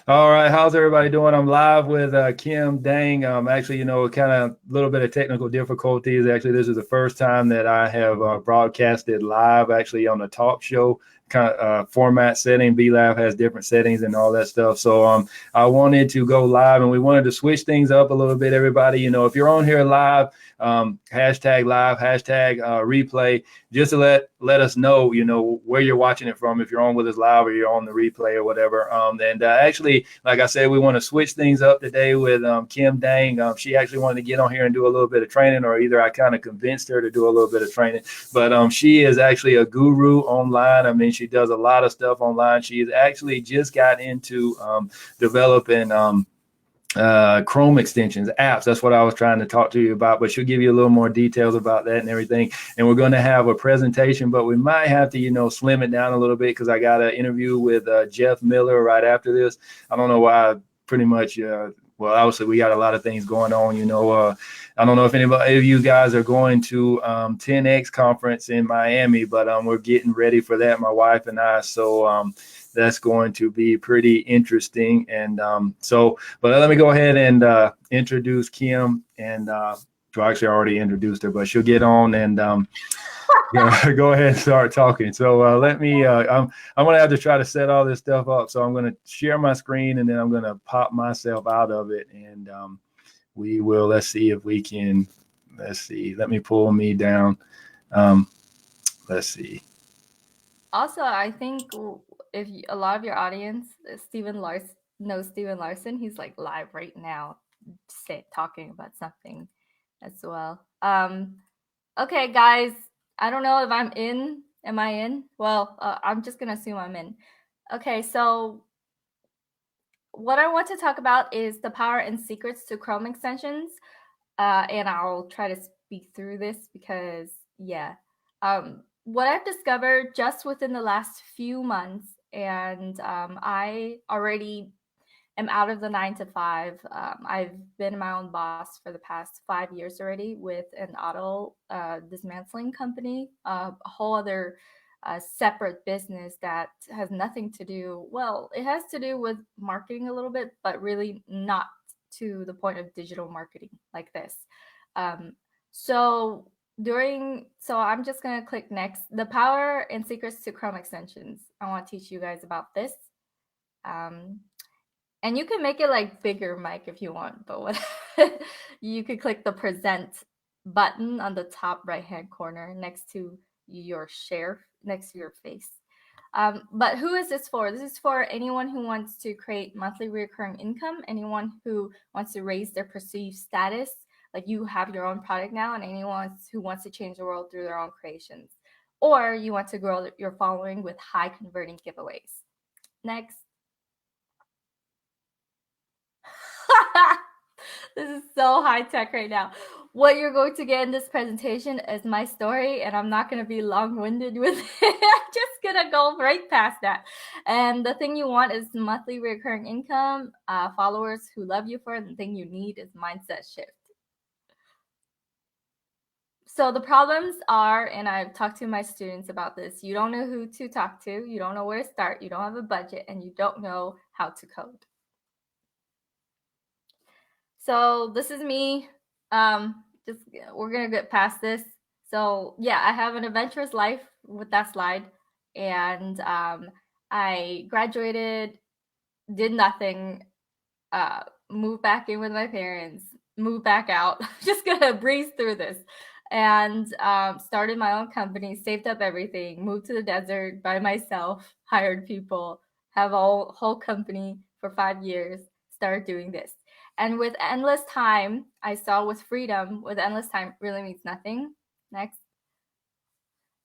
All right, how's everybody doing? I'm live with Kim Dang. Actually, kind of a little bit of technical difficulties. Actually, this is the first time that I have broadcasted live, actually on a talk show kind of format setting. B Lab has different settings and all that stuff. So I wanted to go live, and we wanted to switch things up a little bit. Everybody, if you're on here live, hashtag live, hashtag replay, just to let us know, where you're watching it from, if you're on with us live or you're on the replay or whatever. And actually, like I said, we want to switch things up today with Kim Dang. She actually wanted to get on here and do a little bit of training, or either I kind of convinced her to do a little bit of training. But she is actually a guru online. I mean, she does a lot of stuff online. She has actually just got into developing Chrome extensions, apps. That's what I was trying to talk to you about, but she'll give you a little more details about that and everything. And we're going to have a presentation, but we might have to, slim it down a little bit, because I got an interview with Jeff Miller right after this. I don't know why. Pretty much, well, obviously we got a lot of things going on. I don't know if anybody of you guys are going to 10X conference in Miami, but we're getting ready for that, my wife and I. So that's going to be pretty interesting. And but let me go ahead and introduce Kim. And actually I already introduced her, but she'll get on and go ahead and start talking. So let me, I'm going to have to try to set all this stuff up. So I'm going to share my screen, and then I'm going to pop myself out of it. And we will, let's see if we can, let me pull me down. Let's see. Also, I think if a lot of your audience, knows Steven Larson, he's like live right now, talking about something as well. Okay, guys, I don't know if I'm in. Am I in? Well, I'm just gonna assume I'm in. Okay, so what I want to talk about is the power and secrets to Chrome extensions, and I'll try to speak through this because, yeah. What I've discovered just within the last few months, and I already am out of the 9 to 5. I've been my own boss for the past 5 years already with an auto dismantling company, a whole other separate business that has nothing to do, well, it has to do with marketing a little bit, but really not to the point of digital marketing like this. So I'm just going to click next. The power and secrets to Chrome extensions. I want to teach you guys about this. And you can make it like bigger, Mike, if you want, but what you could click the present button on the top right hand corner next to your share, next to your face. But who is this for? This is for anyone who wants to create monthly recurring income, anyone who wants to raise their perceived status, like you have your own product now, and anyone who wants to change the world through their own creations, or you want to grow your following with high converting giveaways. Next. This is so high tech right now. What you're going to get in this presentation is my story, and I'm not going to be long-winded with it. I'm just going to go right past that. And the thing you want is monthly recurring income, followers who love you for it. And the thing you need is mindset shift. So the problems are, and I've talked to my students about this, you don't know who to talk to, you don't know where to start, you don't have a budget, and you don't know how to code. So this is me. We're gonna get past this. So yeah, I have an adventurous life with that slide, and I graduated, did nothing, moved back in with my parents, moved back out. Just gonna breeze through this, and started my own company, saved up everything, moved to the desert by myself, hired people, have a whole company for 5 years, started doing this. And with endless time, I saw with freedom, with endless time really means nothing. Next.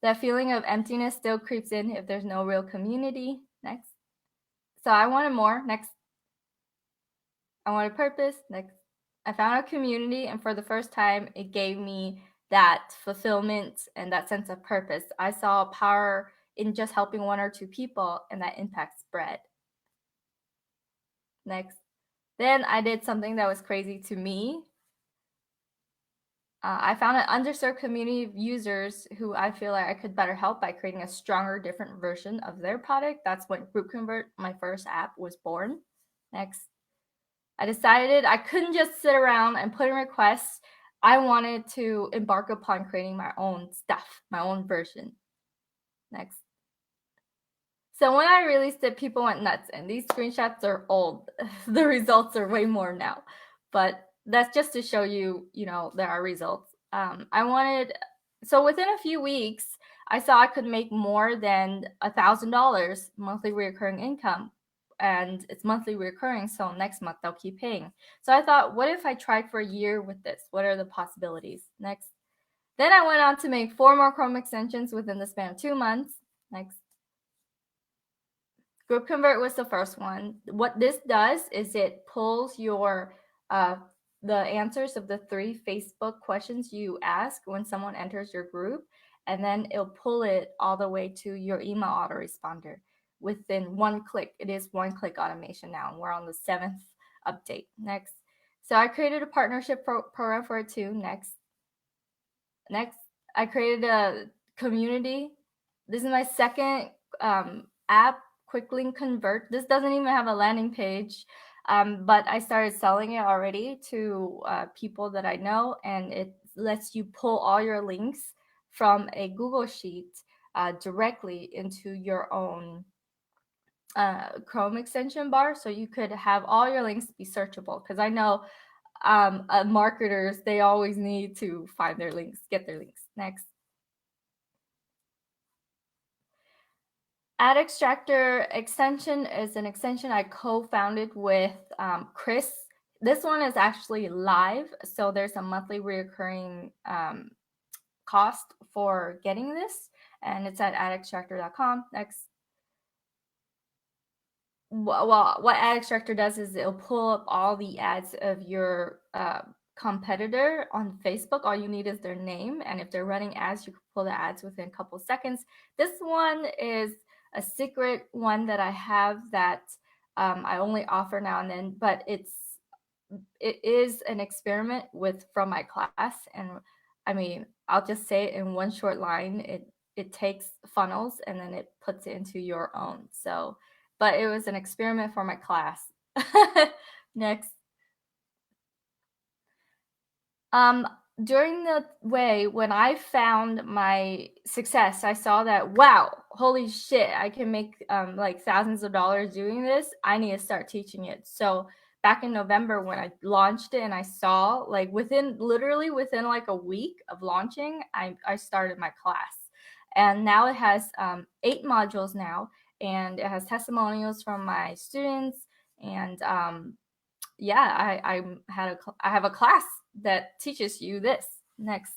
That feeling of emptiness still creeps in if there's no real community. Next. So I wanted more. Next. I wanted purpose. Next. I found a community, and for the first time, it gave me that fulfillment and that sense of purpose. I saw power in just helping 1 or 2 people, and that impact spread. Next. Then I did something that was crazy to me. I found an underserved community of users who I feel like I could better help by creating a stronger, different version of their product. That's when Group Convert, my first app, was born. Next. I decided I couldn't just sit around and put in requests. I wanted to embark upon creating my own stuff, my own version. Next. So when I released it, people went nuts, and these screenshots are old. The results are way more now, but that's just to show you, there are results. So within a few weeks, I saw I could make more than $1,000 monthly recurring income, and it's monthly recurring. So next month they'll keep paying. So I thought, what if I tried for a year with this? What are the possibilities? Next. Then I went on to make 4 more Chrome extensions within the span of 2 months. Next. Group Convert was the first one. What this does is it pulls your the answers of the 3 Facebook questions you ask when someone enters your group, and then it'll pull it all the way to your email autoresponder within 1 click. It is 1-click automation now, and we're on the 7th update. Next. So I created a partnership program for it too. Next, I created a community. This is my second app, Quick Link Convert. This doesn't even have a landing page, but I started selling it already to people that I know, and it lets you pull all your links from a Google Sheet directly into your own Chrome extension bar, so you could have all your links be searchable, because I know marketers, they always need to find their links, get their links. Next. Ad Extractor extension is an extension I co-founded with Kroeze. This one is actually live, so there's a monthly recurring cost for getting this, and it's at adextractor.com. Next. Well, what Ad Extractor does is it'll pull up all the ads of your competitor on Facebook. All you need is their name, and if they're running ads, you can pull the ads within a couple seconds. This one is a secret one that I have that I only offer now and then, but it is an experiment from my class, and I mean, I'll just say it in one short line. It takes funnels and then it puts it into your own. So, but it was an experiment for my class. Next. During the way when I found my success, I saw that, wow, holy shit, I can make like thousands of dollars doing this. I need to start teaching it. So back in November when I launched it, and I saw like literally within like a week of launching, I started my class. And now it has 8 modules now, and it has testimonials from my students, and yeah, I have a class that teaches you this. Next.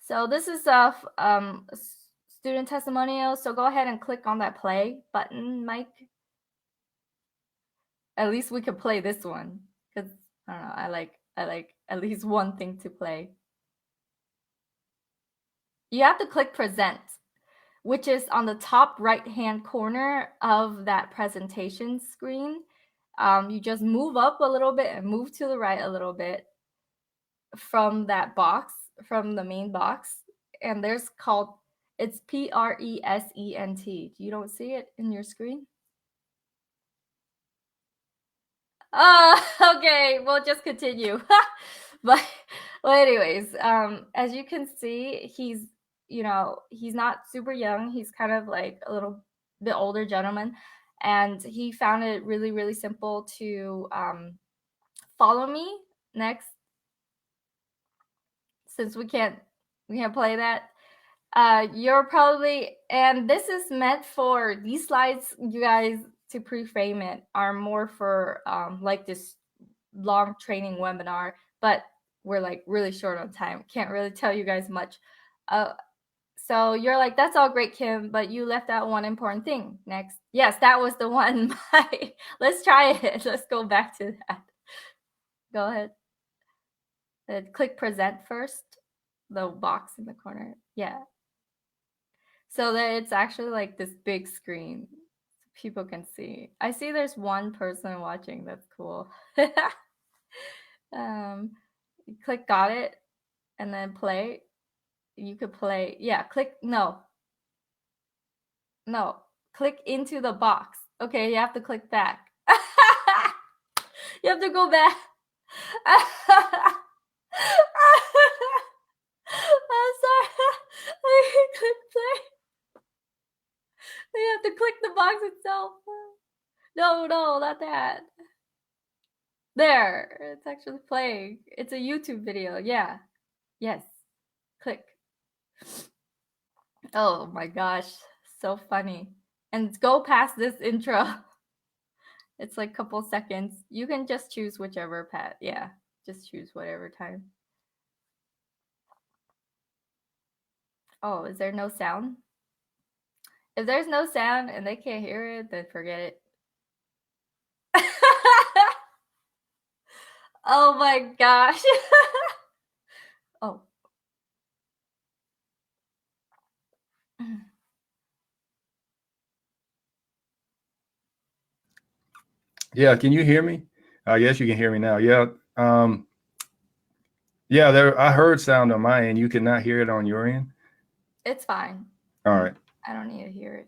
So this is a student testimonial. So go ahead and click on that play button, Mike. At least we could play this one, because I don't know, I like at least one thing to play. You have to click present, which is on the top right hand corner of that presentation screen. You just move up a little bit and move to the right a little bit from that box, from the main box, and it's present. You don't see it in your screen? Okay, we'll just continue. but anyways, as you can see, he's not super young. He's kind of like a little bit older gentleman, and he found it really, really simple to follow me. Next. Since we can't play that, you're probably, and this is meant for these slides, you guys, to pre-frame it, are more for like this long training webinar, but we're like really short on time, can't really tell you guys much. So you're like, that's all great, Kim, but you left out one important thing. Next. Yes, that was the one. Let's try it. Let's go back to that. Go ahead. Click present first, the box in the corner. Yeah. So that it's actually like this big screen, so people can see. I see there's one person watching. That's cool. Click got it, and then play. You could play. Yeah, click no. Click into the box. Okay, you have to click back. You have to go back. I'm sorry. I click play. You have to click the box itself. No, not that. There, it's actually playing. It's a YouTube video. Yeah. Yes. Click. Oh my gosh. So funny. And go past this intro. It's like a couple seconds. You can just choose whichever path. Yeah. Just choose whatever time. Oh, is there no sound? If there's no sound and they can't hear it, then forget it. Oh my gosh. Oh. Yeah, can you hear me? I guess you can hear me now. Yeah. Yeah, there I heard sound on my end. You cannot hear it on your end? It's fine. All right. I don't need to hear it.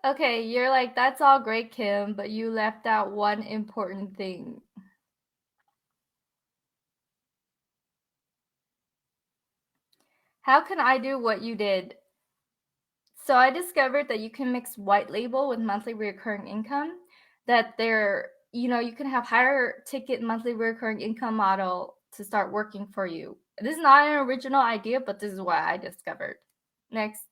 Okay, you're like, that's all great, Kim, but you left out one important thing. How can I do what you did? So I discovered that you can mix white label with monthly recurring income, that you can have higher ticket monthly recurring income model to start working for you. This is not an original idea, but this is what I discovered. Next.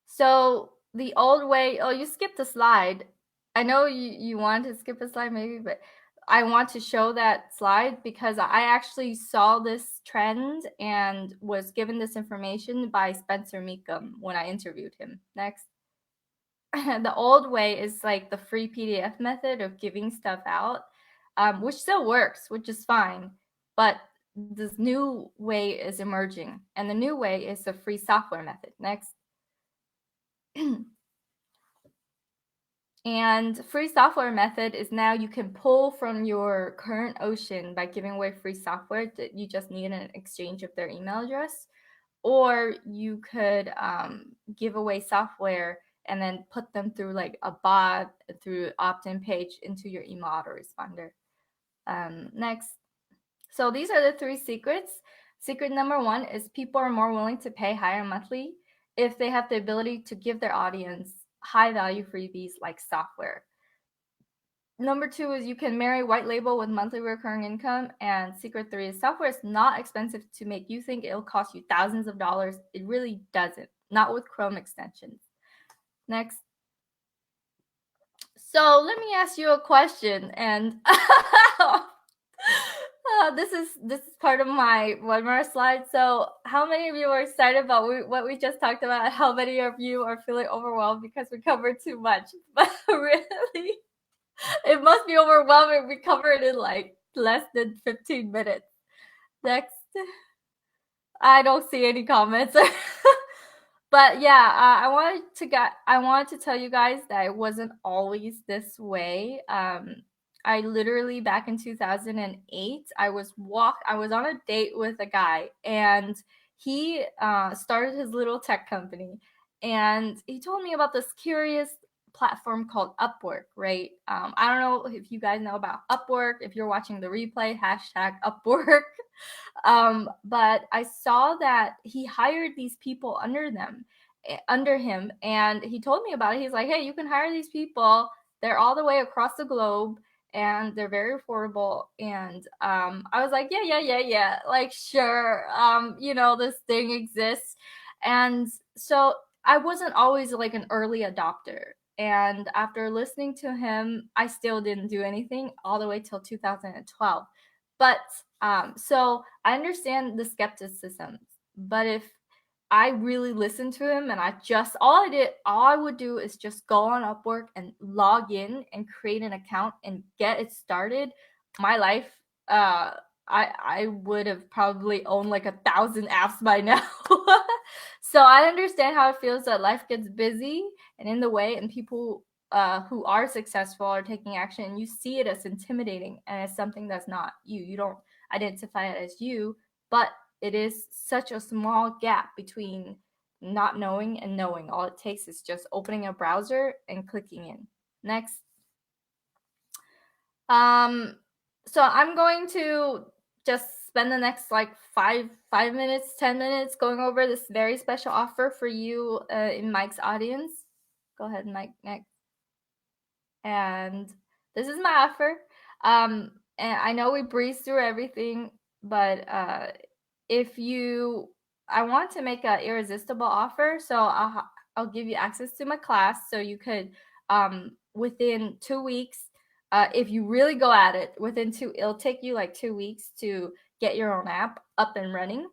So the old way, oh, you skipped a slide. I know you want to skip a slide maybe, but I want to show that slide because I actually saw this trend and was given this information by Spencer Meekum when I interviewed him. Next. The old way is like the free PDF method of giving stuff out, which still works, which is fine. But this new way is emerging, and the new way is the free software method. Next. And free software method is now you can pull from your current ocean by giving away free software that you just need an exchange of their email address. Or you could give away software and then put them through like a bot through opt-in page into your email autoresponder. Next. So these are the 3 secrets. Secret number 1 is people are more willing to pay higher monthly if they have the ability to give their audience high value freebies like software. Number 2 is you can marry white label with monthly recurring income. And secret 3 is software is not expensive to make you think it'll cost you thousands of dollars. It really doesn't, not with Chrome extensions. Next. So let me ask you a question, and this is part of my one more slide. So how many of you are excited about what we just talked about? How many of you are feeling overwhelmed because we covered too much? But really, it must be overwhelming. We covered it in like less than 15 minutes. Next. I don't see any comments. But yeah, I wanted to tell you guys that it wasn't always this way. I literally back in 2008, I was on a date with a guy, and he started his little tech company, and he told me about this curious platform called Upwork, right? I don't know if you guys know about Upwork. If you're watching the replay, #Upwork. But I saw that he hired these people under him, and he told me about it. He's like, hey, you can hire these people. They're all the way across the globe, and they're very affordable. And I was like, yeah, like, sure. This thing exists. And so I wasn't always like an early adopter. And after listening to him, I still didn't do anything all the way till 2012. But so I understand the skepticism, but if I really listened to him and all I would do is just go on Upwork and log in and create an account and get it started, my life, I would have probably owned like 1,000 apps by now. So I understand how it feels that life gets busy and in the way, and people who are successful are taking action, and you see it as intimidating and as something that's not you. You don't identify it as you, but it is such a small gap between not knowing and knowing. All it takes is just opening a browser and clicking in. Next. So I'm going to just spend the next like 5 minutes, 10 minutes going over this very special offer for you in Mike's audience. Go ahead, Mike, next. And this is my offer. And I know we breezed through everything, but I want to make an irresistible offer. So I'll give you access to my class. So you could, within 2 weeks, if you really go at it, it'll take you like 2 weeks to get your own app up and running.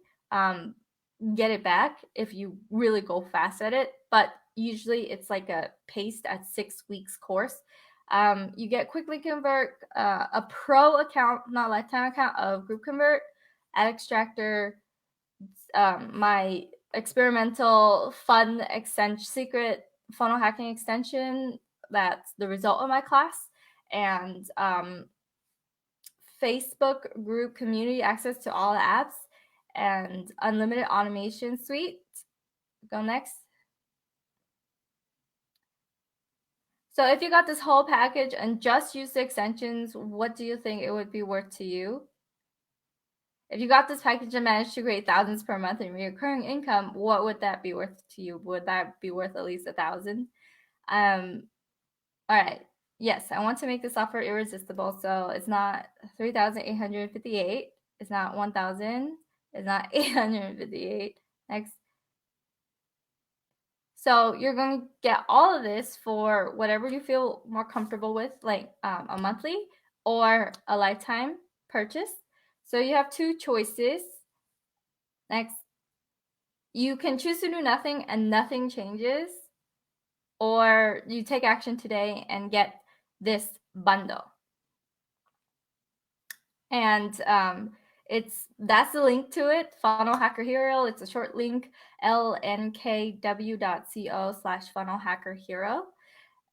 Get it back if you really go fast at it. But usually it's like a paced at 6 weeks course. You get Quickly Convert, a pro account, not lifetime account of Group Convert, Ad Extractor, my experimental fun secret funnel hacking extension that's the result of my class, and Facebook group community access to all the apps, and unlimited automation suite. Go next. So if you got this whole package and just use the extensions, what do you think it would be worth to you? If you got this package and managed to create thousands per month in recurring income, what would that be worth to you? Would that be worth at least 1,000? All right. Yes, I want to make this offer irresistible. So it's not 3,858. It's not 1,000. It's not 858. Next. So you're going to get all of this for whatever you feel more comfortable with, like a monthly or a lifetime purchase. So you have 2 choices. Next. You can choose to do nothing and nothing changes, or you take action today and get this bundle. And that's the link to it, Funnel Hacker Hero. It's a short link, lnkw.co/funnel hacker hero,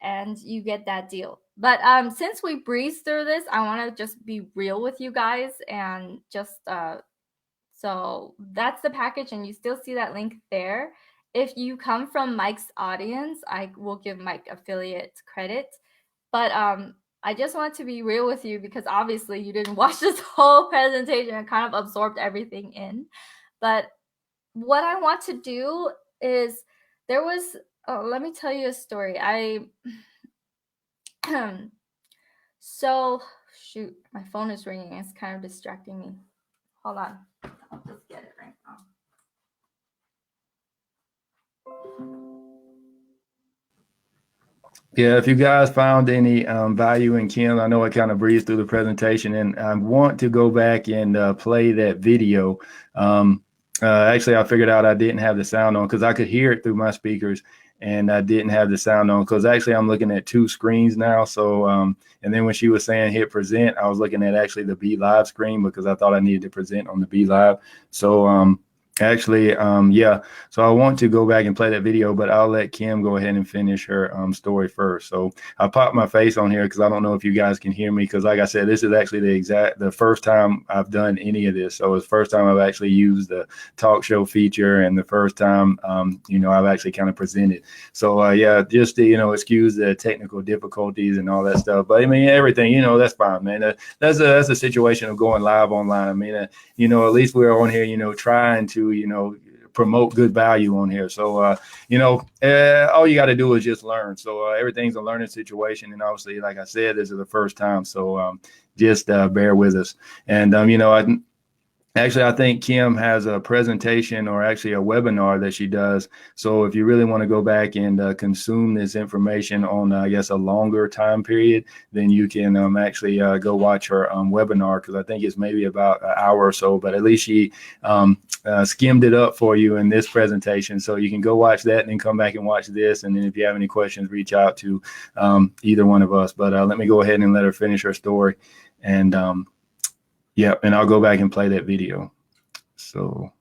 and you get that deal. But since we breezed through this, I want to just be real with you guys, and just so that's the package, and you still see that link there. If you come from Mike's audience, I will give Mike affiliate credit. But I just want to be real with you, because obviously you didn't watch this whole presentation and kind of absorbed everything in. But what I want to do is, let me tell you a story. So shoot, my phone is ringing. It's kind of distracting me. Hold on. I'll just get it right now. Yeah, if you guys found any value in Kim, I know I kind of breezed through the presentation, and I want to go back and play that video. Actually, I figured out I didn't have the sound on because I could hear it through my speakers, and I didn't have the sound on because actually I'm looking at 2 screens now. So, and then when she was saying hit present, I was looking at actually the Be Live screen because I thought I needed to present on the Be Live. So, actually, yeah, so I want to go back and play that video, but I'll let Kim go ahead and finish her story first. So I popped my face on here because I don't know if you guys can hear me, because like I said, this is actually the first time I've done any of this. So it's the first time I've actually used the talk show feature, and the first time, I've actually kind of presented. So yeah, just to, excuse the technical difficulties and all that stuff. But I mean, everything, that's fine, man. That's a situation of going live online. I mean, at least we're on here, trying to, promote good value on here. So, all you got to do is just learn. So everything's a learning situation. And obviously, like I said, this is the first time. So just bear with us. And, I think Kim has a presentation, or actually a webinar that she does. So if you really want to go back and consume this information on, I guess, a longer time period, then you can actually go watch her webinar, because I think it's maybe about an hour or so, but at least she skimmed it up for you in this presentation. So you can go watch that and then come back and watch this. And then if you have any questions, reach out to either one of us. But let me go ahead and let her finish her story. And yeah, and I'll go back and play that video. So.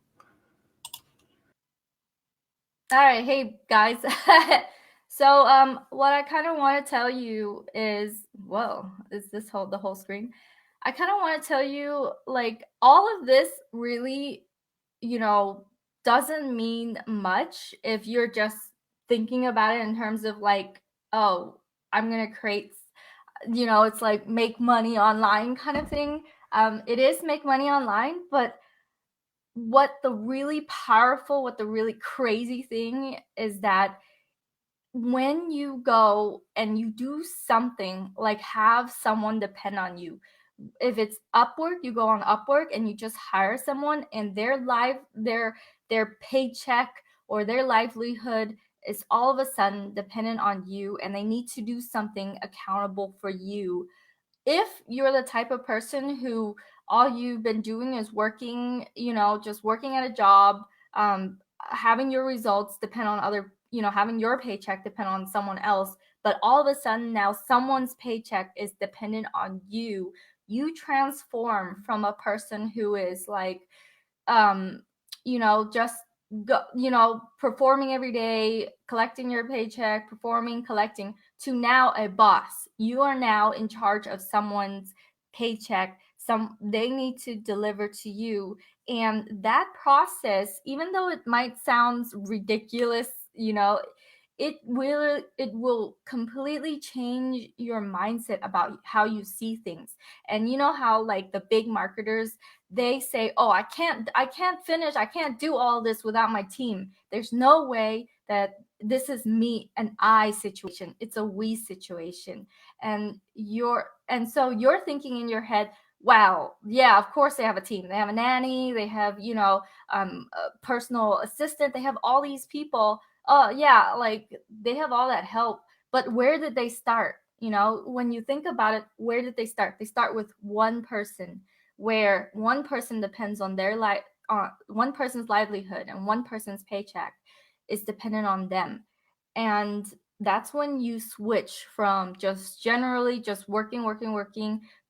All right. Hey, guys. So what I kind of want to tell you is, whoa, is this the whole screen? I kind of want to tell you, like, all of this really, you know, doesn't mean much if you're just thinking about it in terms of like, oh, I'm going to create, it's like make money online kind of thing. It is make money online, but what the really powerful, what the really crazy thing is that when you go and you do something like have someone depend on you, if it's Upwork, you go on Upwork and you just hire someone, and their paycheck or their livelihood is all of a sudden dependent on you, and they need to do something accountable for you. If you're the type of person who all you've been doing is working, just working at a job, having your results depend on other, having your paycheck depend on someone else, but all of a sudden now someone's paycheck is dependent on you, you transform from a person who is like, um, just go, performing every day, collecting your paycheck, performing, collecting, to now a boss. You are now in charge of someone's paycheck. They need to deliver to you. And that process, even though it might sound ridiculous, it will completely change your mindset about how you see things. And you know how like the big marketers, they say, oh, I can't finish, I can't do all this without my team. There's no way that this is me and I situation, it's a we situation. And so you're thinking in your head, wow, yeah, of course they have a team, they have a nanny, they have, a personal assistant, they have all these people. Oh yeah, like they have all that help, but where did they start? When you think about it, where did they start? They start with one person, where one person depends on their life, on one person's livelihood, and one person's paycheck is dependent on them. And that's when you switch from just generally just working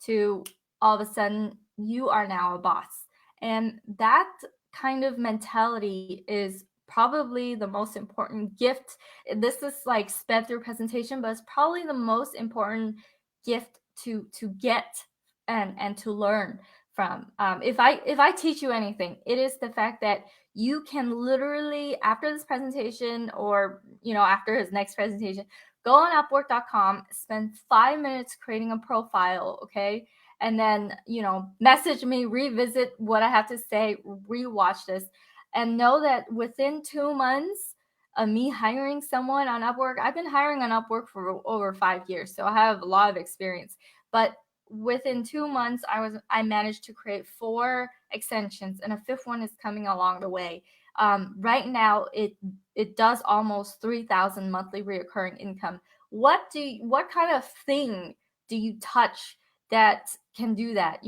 to all of a sudden you are now a boss. And that kind of mentality is probably the most important gift. This is like sped through presentation, but it's probably the most important gift to get and to learn from. If I teach you anything, it is the fact that you can literally, after this presentation, or after his next presentation, go on Upwork.com, spend 5 minutes creating a profile, okay, and then message me, revisit what I have to say, rewatch this, and know that within 2 months of me hiring someone on Upwork, I've been hiring on Upwork for over 5 years, so I have a lot of experience. But within 2 months, I managed to create 4 extensions, and a fifth one is coming along the way. Right now, it does almost 3,000 monthly reoccurring income. What kind of thing do you touch that can do that?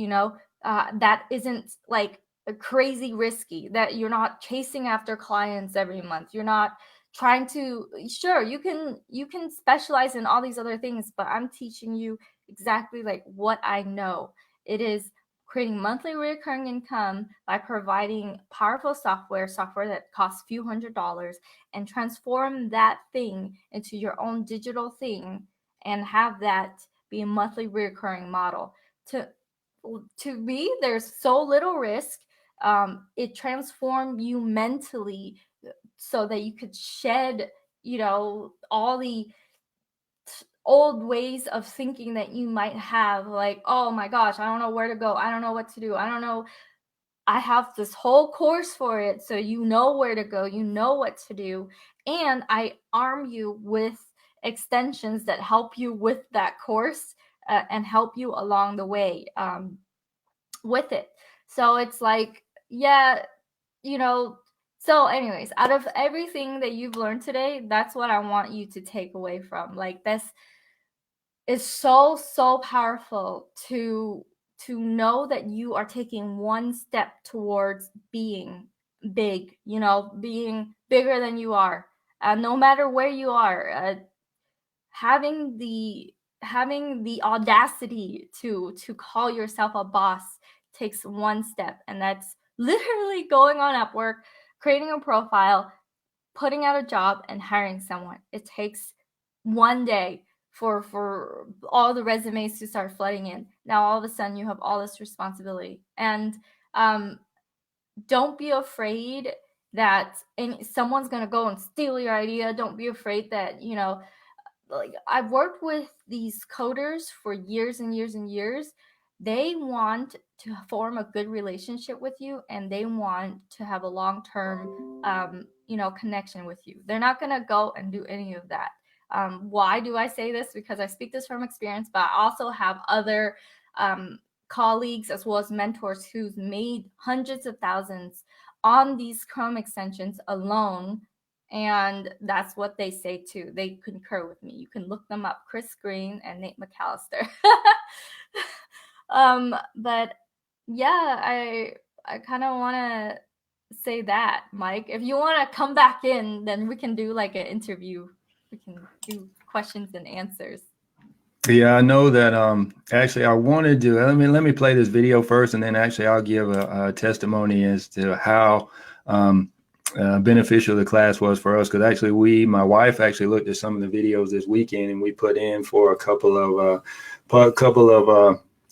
That isn't like a crazy risky. That you're not chasing after clients every month. You're not trying to. Sure, you can specialize in all these other things, but I'm teaching you exactly like what I know. It is creating monthly recurring income by providing powerful software that costs a few $100s, and transform that thing into your own digital thing and have that be a monthly recurring model. To me, there's so little risk. It transformed you mentally so that you could shed, all the old ways of thinking that you might have, like, oh my gosh, I don't know where to go, I don't know what to do, I don't know. I have this whole course for it, so you know where to go, you know what to do, and I arm you with extensions that help you with that course, and help you along the way, with it. So it's like, yeah, you know. So anyways, out of everything that you've learned today, that's what I want you to take away from. Like, this is so powerful to know that you are taking one step towards being big, being bigger than you are, no matter where you are, having the audacity to call yourself a boss takes one step, and that's literally going on Upwork, creating a profile, putting out a job, and hiring someone. It takes one day for all the resumes to start flooding in. Now all of a sudden you have all this responsibility, and don't be afraid that someone's going to go and steal your idea. Don't be afraid that, like, I've worked with these coders for years and years and years. They want to form a good relationship with you, and they want to have a long-term, connection with you. They're not going to go and do any of that. Why do I say this? Because I speak this from experience, but I also have other colleagues as well as mentors who've made hundreds of thousands on these Chrome extensions alone. And that's what they say too. They concur with me. You can look them up, Chris Green and Nate McAllister. But yeah, I kind of want to say that, Mike. If you want to come back in, then we can do like an interview. We can do questions and answers. Yeah, I know that. Actually, I wanted to let me play this video first, and then actually I'll give a testimony as to how beneficial the class was for us. Because actually, my wife actually looked at some of the videos this weekend, and we put in for a couple of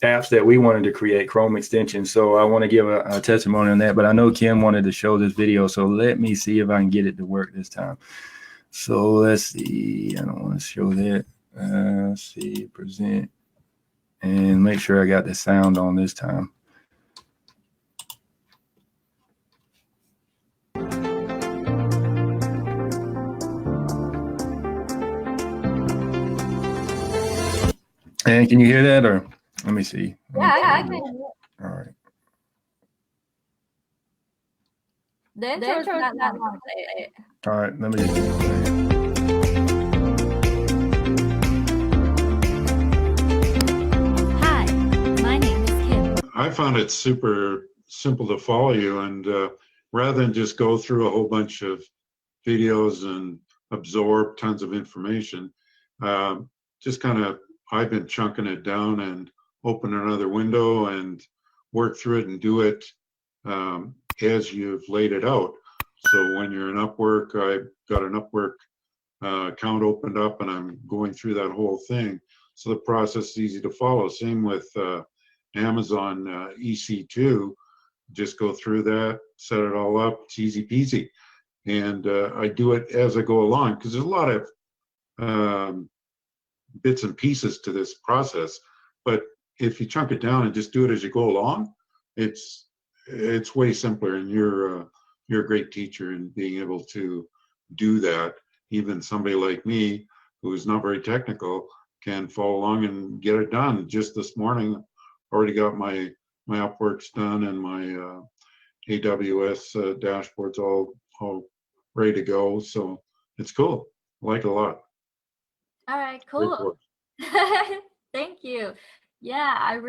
apps that we wanted to create, Chrome extensions. So I want to give a testimony on that. But I know Kim wanted to show this video, so let me see if I can get it to work this time. So let's see. I don't want to show that. Let's see, present, and make sure I got the sound on this time. And can you hear that, or let me see? Yeah, I can. All right. The intro is not that long. All right, let me just I found it super simple to follow you, and rather than just go through a whole bunch of videos and absorb tons of information, just kind of, I've been chunking it down and open another window and work through it and do it as you've laid it out. So when you're in Upwork, I've got an Upwork account opened up, and I'm going through that whole thing. So the process is easy to follow. Same with Amazon EC2, just go through that, set it all up, it's easy peasy. And I do it as I go along, because there's a lot of bits and pieces to this process. But if you chunk it down and just do it as you go along, it's way simpler. And you're a great teacher in being able to do that. Even somebody like me, who's not very technical, can follow along and get it done. Just this morning, already got my Upworks done, and my AWS dashboards all ready to go. So it's cool. I like it a lot. All right, cool. Thank you. Yeah,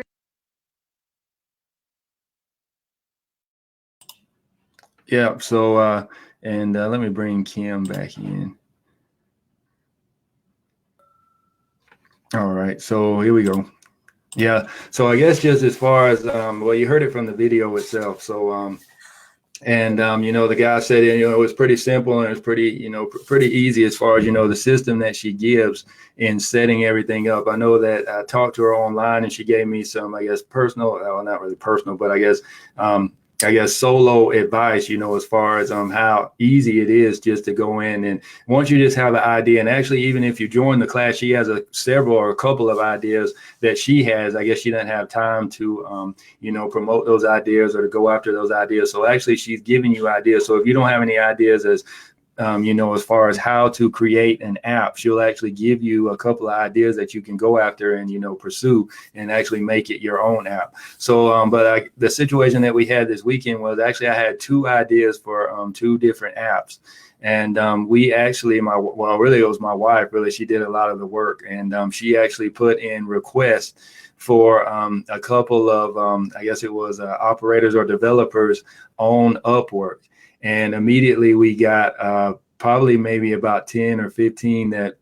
yeah. So and let me bring Kim back in. All right, so here we go. Yeah, so I guess just as far as well, you heard it from the video itself. So the guy said it was pretty simple, and it was pretty easy as far as the system that she gives in setting everything up. I know that I talked to her online, and she gave me some, I guess, personal, well, not really personal, but I guess solo advice, as far as how easy it is just to go in. And once you just have an idea, and actually even if you join the class, she has several or a couple of ideas that she has. I guess she doesn't have time to promote those ideas or to go after those ideas. So actually she's giving you ideas. So if you don't have any ideas as as far as how to create an app, she'll actually give you a couple of ideas that you can go after and, pursue and actually make it your own app. So, the situation that we had this weekend was actually I had two ideas for two different apps. And we actually, it was my wife, really, she did a lot of the work. And she actually put in requests for a couple of, I guess it was operators or developers on Upwork. And immediately we got probably maybe about 10 or 15 that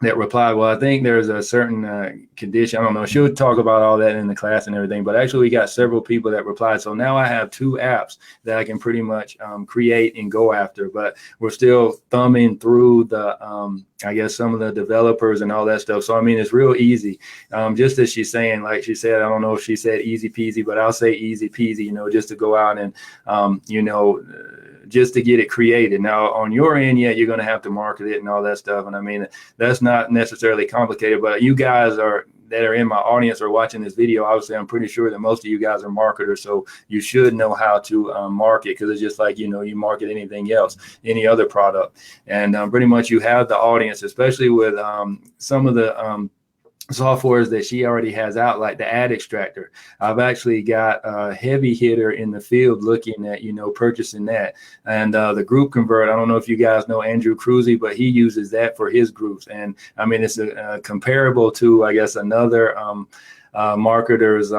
that replied, well, I think there's a certain condition. I don't know. She'll talk about all that in the class and everything. But actually, we got several people that replied. So now I have 2 apps that I can pretty much create and go after. But we're still thumbing through the, I guess, some of the developers and all that stuff. So, I mean, it's real easy. Just as she's saying, like she said, I don't know if she said easy peasy, but I'll say easy peasy, just to go out and, just to get it created. Now, on your end, yeah, you're going to have to market it and all that stuff. And I mean, that's not necessarily complicated, but you guys that are in my audience or watching this video, obviously, I'm pretty sure that most of you guys are marketers. So you should know how to market, because it's just like, you market anything else, any other product. And pretty much you have the audience, especially with some of the softwares that she already has out, like the ad extractor. I've actually got a heavy hitter in the field looking at, purchasing that. And the group convert, I don't know if you guys know Andrew Kroeze, but he uses that for his groups. And I mean, it's comparable to, I guess, another marketer's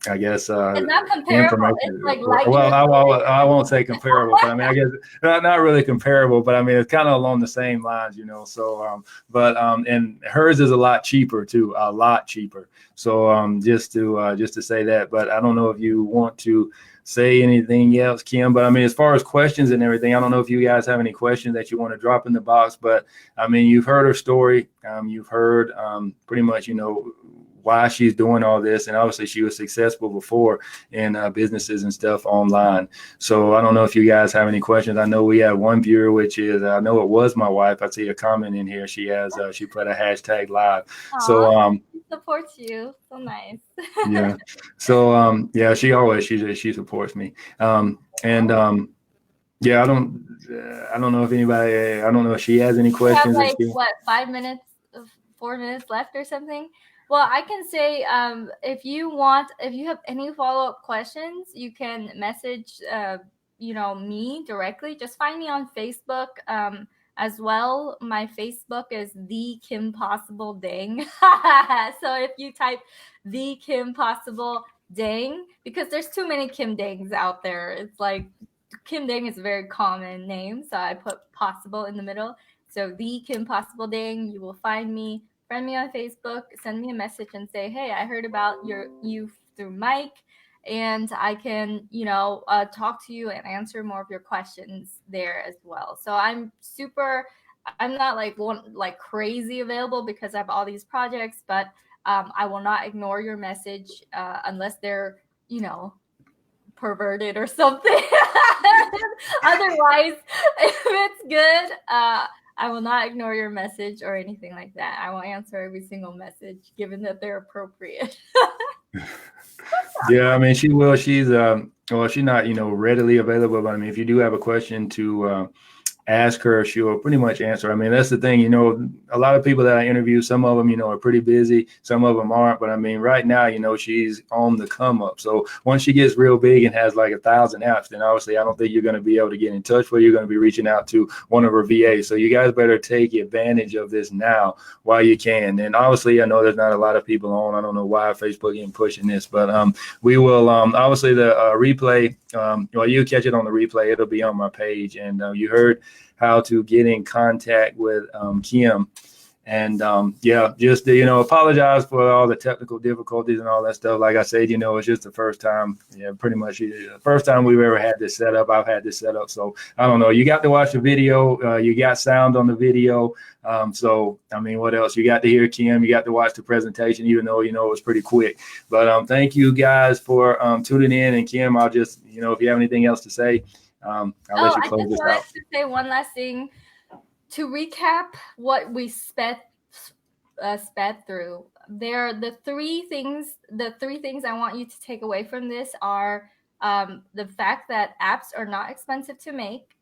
I guess it's not comparable. It's like well, I won't say comparable, but I mean, I guess not really comparable, but I mean, it's kind of along the same lines, So, and hers is a lot cheaper too, a lot cheaper. So, just to say that, but I don't know if you want to say anything else, Kim. But I mean, as far as questions and everything, I don't know if you guys have any questions that you want to drop in the box. But I mean, you've heard her story. You've heard pretty much, why she's doing all this. And obviously she was successful before in businesses and stuff online. So I don't know if you guys have any questions. I know we have one viewer, which is, I know it was my wife. I see a comment in here. She has, she put a hashtag live. Aww, so, supports you. So nice. Yeah. So, yeah, she supports me. Yeah, I don't know if anybody, I don't know if she has any questions. We have like 5 minutes, 4 minutes left or something. Well, I can say, if you have any follow-up questions, you can message, me directly. Just find me on Facebook as well. My Facebook is The Kim Possible Dang. So if you type The Kim Possible Dang, because there's too many Kim Dangs out there. It's like Kim Dang is a very common name, so I put possible in the middle. So The Kim Possible Dang, you will find me. Friend me on Facebook, send me a message and say, hey, I heard about you through Mike, and I can, talk to you and answer more of your questions there as well. So I'm not like crazy available because I have all these projects, but I will not ignore your message unless they're, perverted or something. Otherwise, if it's good, I will not ignore your message or anything like that. I will answer every single message, given that they're appropriate. Yeah, I mean, she will. She's she's not, readily available. But I mean, if you do have a question to ask her, she'll pretty much answer. I mean, that's the thing, a lot of people that I interview, some of them, are pretty busy. Some of them aren't. But I mean, right now, she's on the come up. So once she gets real big and has like 1,000 apps, then obviously I don't think you're going to be able to get in touch with her. You're going to be reaching out to one of her VAs. So you guys better take advantage of this now while you can. And obviously, I know there's not a lot of people on. I don't know why Facebook isn't pushing this, but we will obviously the replay. You'll catch it on the replay. It'll be on my page. And you heard how to get in contact with Kim. And just apologize for all the technical difficulties and all that stuff. Like I said, it's just the first time. Yeah, pretty much the first time we've ever had this set up. I've had this set up. So I don't know. You got to watch the video. You got sound on the video. So I mean, what else? You got to hear Kim. You got to watch the presentation, even though it was pretty quick. But thank you guys for tuning in. And Kim, I'll just if you have anything else to say, I'll let you close this out. I just wanted to say one last thing. To recap what we sped through, the three things I want you to take away from this are the fact that apps are not expensive to make.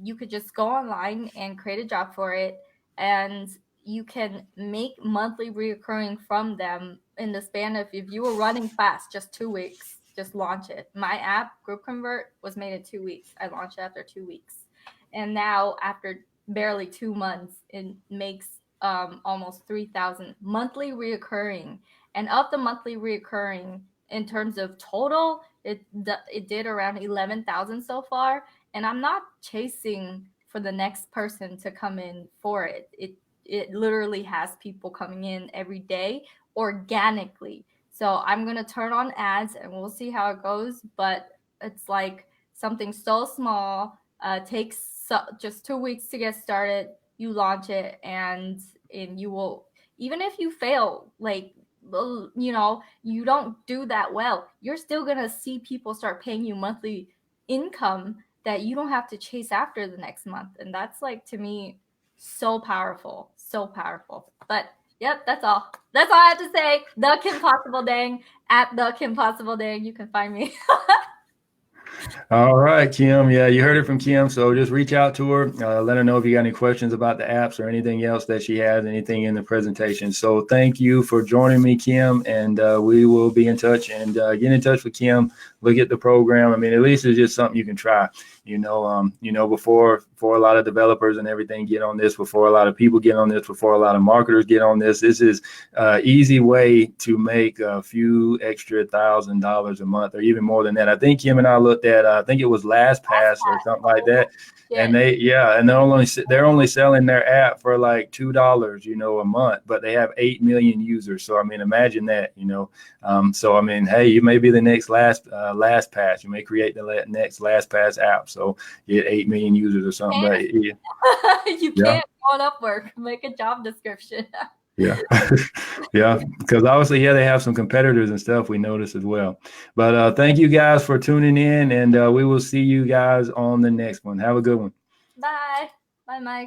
You could just go online and create a job for it, and you can make monthly reoccurring from them in the span of, if you were running fast, just 2 weeks. Just launch it. My app, Group Convert, was made in 2 weeks. I launched it after 2 weeks. And now, after barely 2 months, it makes almost 3,000 monthly reoccurring. And of the monthly reoccurring, in terms of total, it did around 11,000 so far. And I'm not chasing for the next person to come in for it. it literally has people coming in every day organically. So I'm going to turn on ads and we'll see how it goes. But it's like something so small, takes just 2 weeks to get started. You launch it and you will, even if you fail, like, you know, you don't do that well, you're still going to see people start paying you monthly income that you don't have to chase after the next month. And that's like, to me, so powerful, so powerful. But yep, that's all. That's all I have to say. The Kim Possible Dang, at the Kim Possible Dang. You can find me. All right, Kim. Yeah, you heard it from Kim. So just reach out to her. Let her know if you got any questions about the apps or anything else that she has, anything in the presentation. So thank you for joining me, Kim. And we will be in touch, and get in touch with Kim. Look at the program. I mean, at least it's just something you can try. Before a lot of developers and everything get on this, before a lot of people get on this, before a lot of marketers get on this, this is an easy way to make a few extra $1,000 a month, or even more than that. I think Kim and I looked at, I think it was LastPass or something like that. Yeah. And they're only selling their app for like $2, a month, but they have 8 million users. So I mean, imagine that, So I mean, hey, you may be the next LastPass. You may create the next LastPass app. So you get 8 million users or something. But yeah. You can't go on Upwork, make a job description. Yeah. Yeah. Because obviously, they have some competitors and stuff we noticed as well. But thank you guys for tuning in, and we will see you guys on the next one. Have a good one. Bye. Bye, Mike.